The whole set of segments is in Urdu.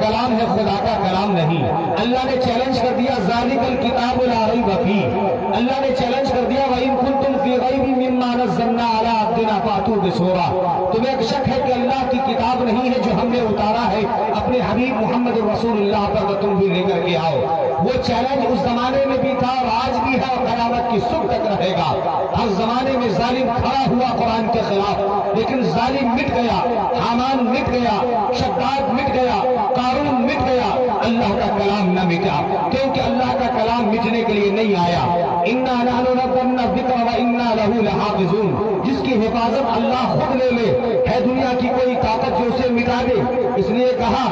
کلام ہے، خدا کا کلام نہیں۔ اللہ نے چیلنج کر دیا ذالک الکتاب لا ریب فیہ، اللہ نے چیلنج کر دیا وَإِن كُنتُمْ فِي رَيْبٍ مِّمَّا نَزَّلْنَا عَلَىٰ عَبْدِنَا فَأْتُوا بِسُورَةٍ، تمہیں ایک شک ہے کہ اللہ کی کتاب نہیں ہے جو ہم نے اتارا ہے اپنے حبیب محمد رسول اللہ پر، تو تم بھی لے کر کے آؤ۔ وہ چیلنج اس زمانے میں بھی تھا اور آج بھی ہے اور قیامت کی صبح تک رہے گا۔ ہر زمانے میں ظالم کھڑا ہوا قرآن کے خلاف، لیکن ظالم مٹ گیا، حامان مٹ گیا، شداد مٹ گیا، قارون مٹ گیا، اللہ کا کلام نہ مٹا، کیونکہ اللہ کا کلام مٹنے کے لیے نہیں آیا۔ اِنَّا نَحْنُ نَزَّلْنَا الذِّکْرَ وَإِنَّا لَهُ لَحَافِظُونَ، جس کی حفاظت اللہ خود لے لے، ہے دنیا کی کوئی طاقت جو اسے مٹا دے؟ اس لیے کہا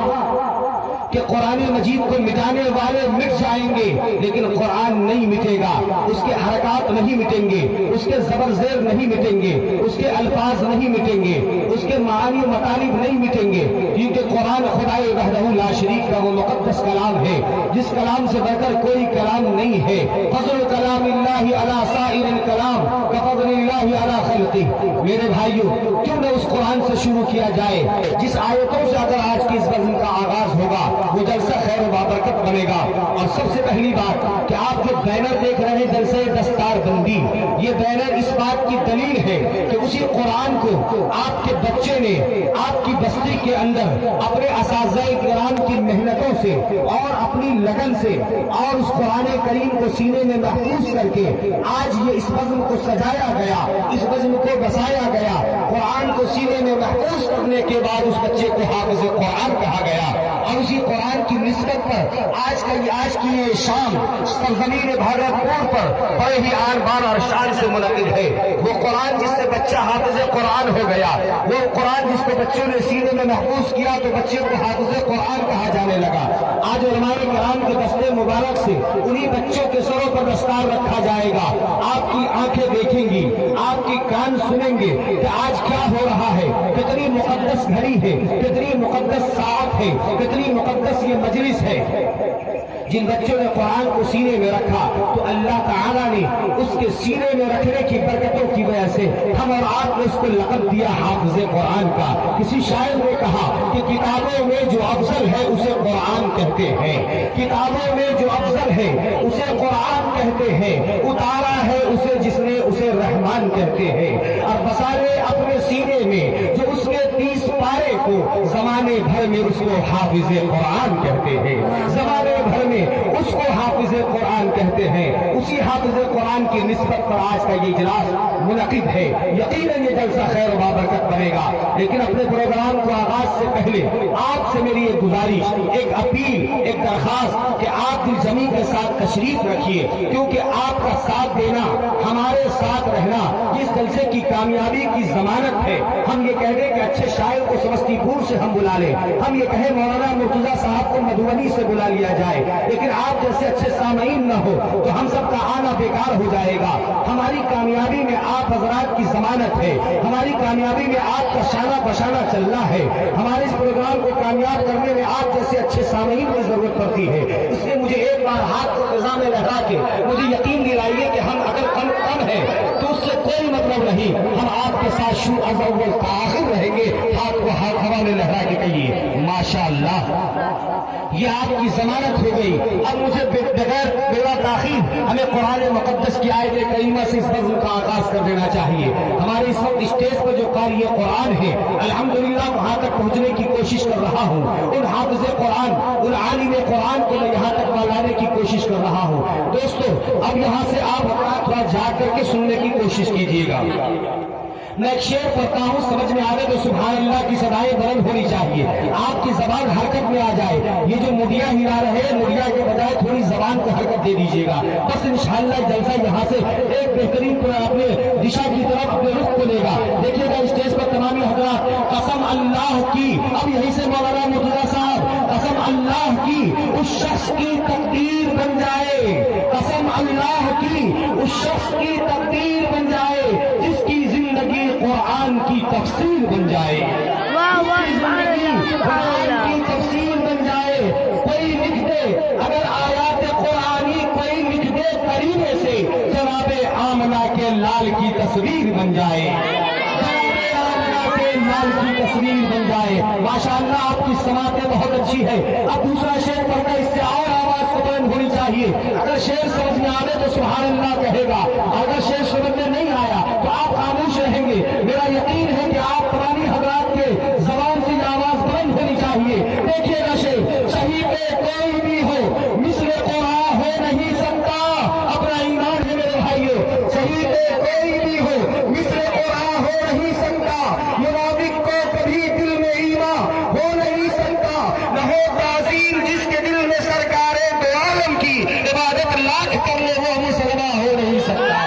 کہ قرآن مجید کو مٹانے والے مٹ جائیں گے، لیکن قرآن نہیں مٹے گا، اس کے حرکات نہیں مٹیں گے، اس کے زبر زیر نہیں مٹیں گے، اس کے الفاظ نہیں مٹیں گے، اس کے معانی و مطالب نہیں مٹیں گے، کیونکہ قرآن خدائے وحدہ لا شریک کا وہ مقدس کلام ہے جس کلام سے بڑھ کر کوئی کلام نہیں ہے۔ فضل کلام اللہ علی سائر الکلام کفضل اللہ علی خلقہ۔ میرے بھائیوں، کیوں نہ اس قرآن سے شروع کیا جائے جس آیتوں سے اگر آج کی اس بزم کا آغاز ہوگا وہ جلسہ خیر و بابرکت بنے گا۔ اور سب سے پہلی بات کہ آپ جو بینر دیکھ رہے ہیں جلسہ دستار بندی، یہ بینر اس بات کی دلیل ہے کہ اسی قرآن کو آپ کے بچے نے آپ کی بستی کے اندر اپنے اساتذہ کرام کی محنتوں سے اور اپنی لگن سے اور اس قرآن کریم کو سینے میں محفوظ کر کے آج یہ اس بزم کو سجایا گیا، اس بزم کو بسایا گیا۔ قرآن کو سینے میں محفوظ کرنے کے بعد اس بچے کو حافظ قرآن کہا گیا، اور اسی قرآن کی نسبت پر آج کی یہ شام سرزمین بھاگرتھ پر بڑے ہی آن بان اور شان سے منعقد ہے۔ وہ قرآن جس سے بچہ حافظ قرآن ہو گیا، وہ قرآن جس کو بچوں نے سینے میں محفوظ کیا تو بچے کو حافظ قرآن کہا جانے لگا۔ آج علماء کرام کے دستے مبارک سے انہی بچوں کے سروں پر دستار رکھا جائے گا۔ آپ کی آنکھیں دیکھیں گی، آپ کی کان سنیں گے کہ آج کیا ہو رہا ہے، کتنی مقدس گھڑی ہے، کتنی مقدس ساعت ہے، کتنی مقدس یہ مجلس ہے۔ جن بچوں نے قرآن کو سینے میں رکھا تو اللہ تعالیٰ نے اس کے سینے میں رکھنے کی برکتوں کی وجہ سے ہم اور آپ نے اس کو لقب دیا حافظ قرآن کا۔ کسی شاعر نے کہا کہ کتابوں میں جو افضل ہے اسے قرآن کہتے ہیں، کتابوں میں جو افضل ہے اسے قرآن کہتے ہیں، اتارا ہے اسے جس نے اسے رحمان کہتے ہیں، اور بسارے اپنے سینے میں جو اس کے 30 پارے کو زمانے بھر میں اس کو حافظ قرآن کہتے ہیں، زمانے بھر میں اس کو حافظ قرآن کہتے ہیں۔ اسی حافظ قرآن کی نسبت پر آج کا یہ اجلاس منعقد ہے۔ یقیناً یہ جلسہ خیر و بابرکت بنے گا، لیکن اپنے پروگرام کو آغاز سے پہلے آپ سے میری ایک گزارش، ایک اپیل، ایک درخواست کہ آپ دل جمی کے ساتھ تشریف رکھیے، کیونکہ آپ کا ساتھ دینا، ہمارے ساتھ رہنا اس جلسے کی کامیابی کی ضمانت ہے۔ ہم یہ کہہ دیں کہ اچھے شاعر کو سمستی پور سے ہم بلا لیں، ہم یہ کہیں مولانا مرتضیٰ صاحب کو مدھوبنی سے بلا لیا جائے، لیکن آپ جیسے اچھے سامعین نہ ہو تو ہم سب کا آنا بیکار ہو جائے گا۔ ہماری کامیابی میں آپ حضرات کی ضمانت ہے، ہماری کامیابی میں آپ کا شانہ بشانہ چلنا ہے، ہمارے اس پروگرام کو کامیاب کرنے میں آپ جیسے اچھے سامعین کی ضرورت پڑتی ہے۔ اس لیے مجھے ایک بار ہاتھ کو فضا میں لہرا کے مجھے یقین دلائیے کہ ہم اگر کم ہے تو اس سے کوئی مطلب نہیں، ہم آپ کے ساتھ شروع از اول تا آخر رہیں گے۔ ہاتھ کو ہوا میں لہرا کے کہیے ماشاءاللہ، یہ آپ کی ضمانت ہو گئی۔ اب مجھے بغیر بلا تاخیر ہمیں قرآن مقدس کی آیت کریمہ سے اس بزم کا آغاز کر دینا چاہیے۔ ہمارے اس وقت اسٹیج پر جو قاری قرآن ہے الحمدللہ وہاں تک پہنچنے کی کوشش کر رہا ہوں، ان حافظ قرآن، ان عالم قرآن کو میں یہاں تک لانے کی کوشش کر رہا ہوں۔ دوستو اب یہاں سے آپ اپنا تھوڑا جا کر کے سننے کی کوشش کیجیے گا۔ میں ایک شعر پڑھتا ہوں، سمجھ میں آئے تو سبحان اللہ کی صدائیں بلند ہونی چاہیے، آپ کی زبان حرکت میں آ جائے۔ یہ جو مڈیا ہلا رہے ہیں، مڈیا کے بجائے تھوڑی زبان کو حرکت دے دیجیے گا، بس انشاءاللہ جلسہ یہاں سے ایک بہترین اپنے دشا کی طرف اپنے رخ کو لے گا۔ دیکھیے گا اسٹیج پر تمامی حضرات، قسم اللہ کی، اب یہیں سے مولانا مرتضیٰ صاحب، قسم اللہ کی اس شخص کی تقدیر بن جائے، قسم اللہ کی اس شخص کی تقدیر بن جائے جس کی زندگی قرآن کی تفسیر بن جائے، قرآن کی تفسیر بن جائے۔ کوئی لکھ دے اگر آیات قرآنی، کوئی لکھ دے قریبے سے جناب آمنہ کے لال کی تصویر بن جائے، جناب آمنہ کے لال کی تصویر تصویر بن جائے. ماشاءاللہ آپ کی سماعتیں بہت اچھی ہے. اب دوسرا شعر پڑھنا اس سے اور آواز کو بلند ہونی چاہیے. اگر شعر سمجھ میں آئے تو سبحان اللہ کہے گا, اگر شعر سمجھ میں نہیں آیا تو آپ خاموش رہیں گے. میرا یقین ہے کہ آپ پرانی حضرات کے زبان سے یہ آواز بلند ہونی چاہیے. دیکھیے گا شعر, صحیح پہ کوئی بھی ہو مثل قرآن ہو نہیں سکتا. اپنا ایمان ہے میرے بھائیوں, صحیح پہ کوئی بھی ہو مثل قرآن ہو نہیں سکتا. منافق کو کبھی دل میں ایمان ہو نہیں سکتا. نہ ہو تعظیم جس کے دل میں سرکار دو عالم کی عبادت لاکھ کر لے وہ مسلمان ہو نہیں سکتا.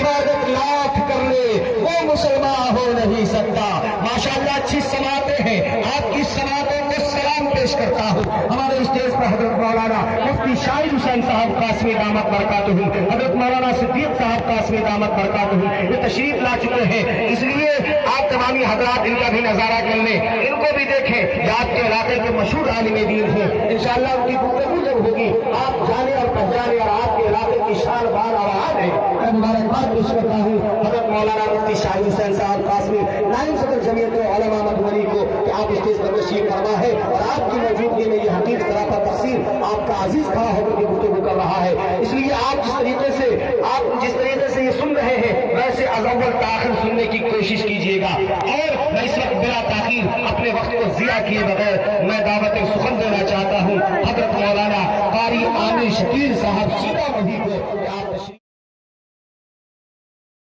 عبادت لاکھ کر لے وہ مسلمان ہو نہیں سکتا. ماشاءاللہ اچھی سماعتیں ہیں. آپ کی سماعتوں کو سلام پیش کرتا ہوں. ہمارے اسٹیج پر حضرت مولانا مفتی شاہد حسین صاحب قاسمی دامت برکاتہ, حضرت مولانا صدیق صاحب قاسمی دامت برکاتہ یہ تشریف لا چکے ہیں. اس لیے آپ تمامی حضرات ان کا بھی نظارہ کر لیں, ان کو بھی دیکھیں. یہ آپ کے علاقے کے مشہور عالم دین ہیں. انشاءاللہ ان کی گفتگو جب ہوگی آپ جانے اور پہچانے, اور آپ کے علاقے کی شان بار آواز ہے. میں مبارکباد پیش کرتا ہوں حضرت مولانا مفتی شاہد حسین صاحب قاسمی نائب صدر جمعیت علماء مدھوبنی کو کہ آپ اسٹیج پر تشریف فرما ہے, اور آپ کی موجودگی میں یہ حقیق سراپا تقسیم آپ کا عزیز کھڑا ہو کر کے گفتگو کر رہا ہے. اس لیے آپ جس طریقے سے یہ سن رہے ہیں ویسے از اول تاخیر سننے کی کوشش کیجیے گا. اور میں اس وقت بلا تاخیر اپنے وقت کو ضیاع کیے بغیر میں دعوت سخن دینا چاہتا ہوں حضرت مولانا قاری عامر شکیل صاحب سیتامڑھی کو.